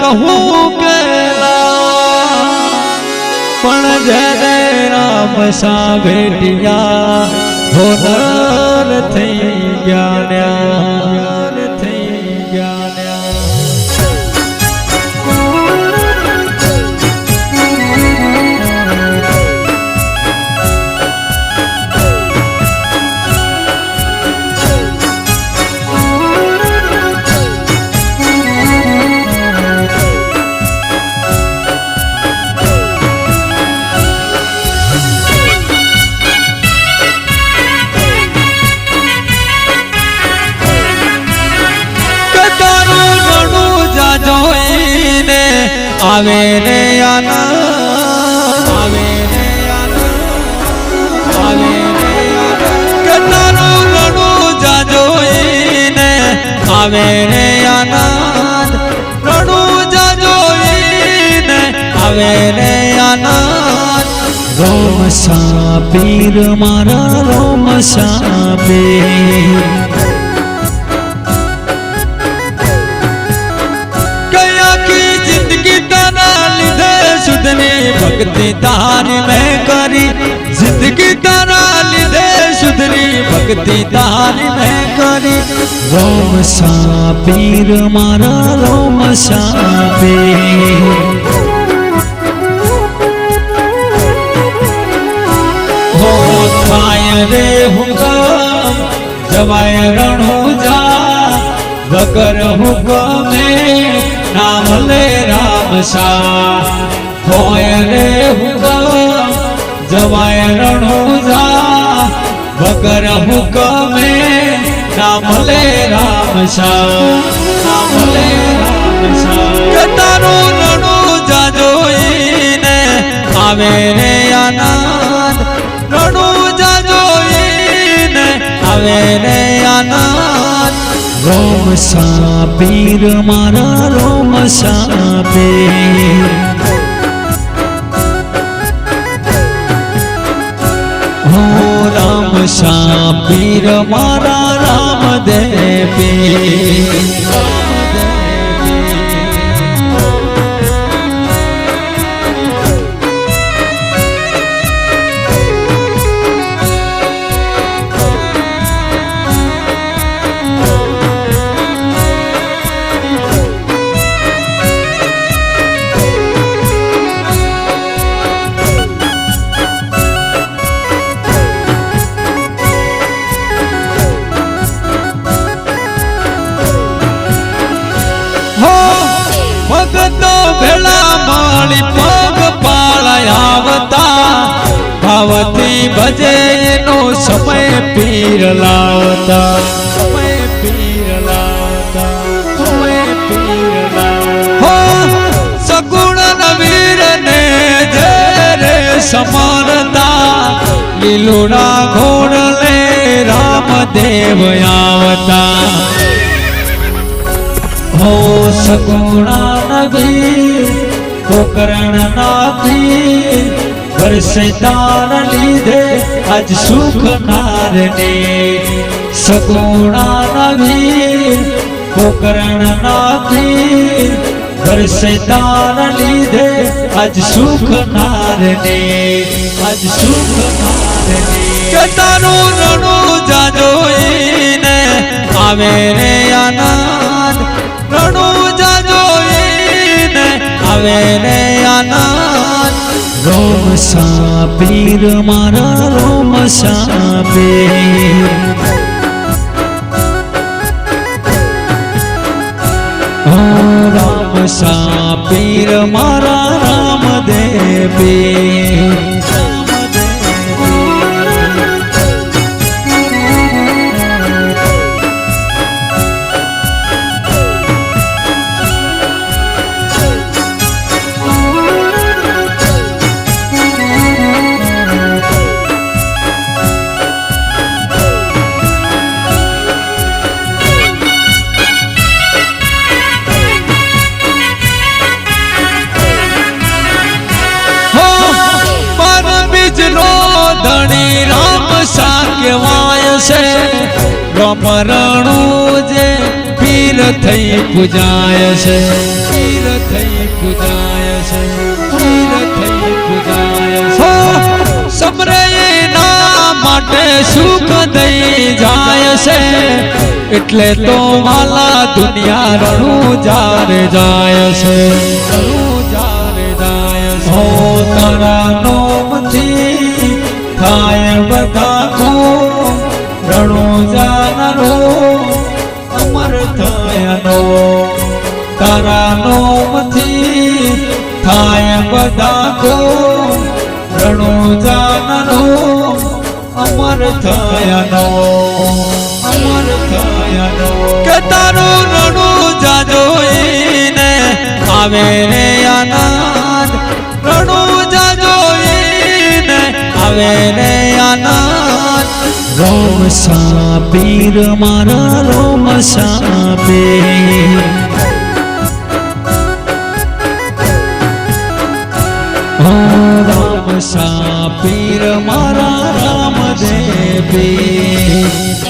કહું કેલા પણ જયારે રામ સા ભેટિયા હોનર થઈ ગયા થઈ ગયા આવે રે આનંદ આવે રે આનંદ આવે રે આનંદ કે તારું રણું જાજોઈને આવે રે આનંદ રણું જાજોઈને આવે રે આનંદ રોમ સાપીર મારા રોમ સાપીર भक्ति तारी में करी जिंदगी तारा लिधे सुधरी भक्ति तारी में करी रोम सापीर मारा रोम सापीर हो थाय रे हुकम जवाय रणो जा वगर हुकमे नाम ले राम सा होय रे हुकम जवाय रणुजा वगर हुकमे नाम ले राम सा नाम ले राम सा के ताરું રણુજા જોઈને આવે રે આનંદ રણુજા જોઈને આવે રે આનંદ રોમ સાપીર મારા રોમ સાપીર राम सापीर मारा राम देवी भगतो भेला माली पग पाळायावता भावती भजे नो समय पीर लावता समय पीर लावता समय पीर लावता हो सगुण नवीर ने जरे समरता लीलुड़ा घोड़ ले रामदेव आवता हो सगुणा नबीर कोकरण नाथी वर्षदार लीधे आज सुख नारने सगुणा नबीर कोकरण नाथी वर्षदार लीधे आज सुख नारने आज सुख नारने के ताરું રણુજા જોઈને આવે રે આનંદ રણુજા જોઈને આવે રે આનંદ રોમ સાપીર મારા રોમ સાપીર રામ સાપીર મારા રામ દેવી ધણી રામ સા કહેવાય છે રમરણું જે પીર થઈ પૂજાય છે, પીર થઈ પૂજાય છે, પીર થઈ પૂજાય છે. સમરે ના માટે સુખ દઈ જાય છે, એટલે તો વાલા દુનિયા રણું જારે જાય છે, રણું જારે જાય છે. હો તારા નોમથી થાય બધા કો રણું જાનરો અમર થયાનો, તારા નોમથી થાય બધા કો રણું જાનરો અમર થયાનો, અમર થયાનો. કે તારું રણું જાજોઈને આવે રે આનંદ, રણું જાજોઈને આવે રે આનંદ. રોમ સાપીર મારા રોમ સાપીર, રામ સાપીર મારા રામદેવ પીર.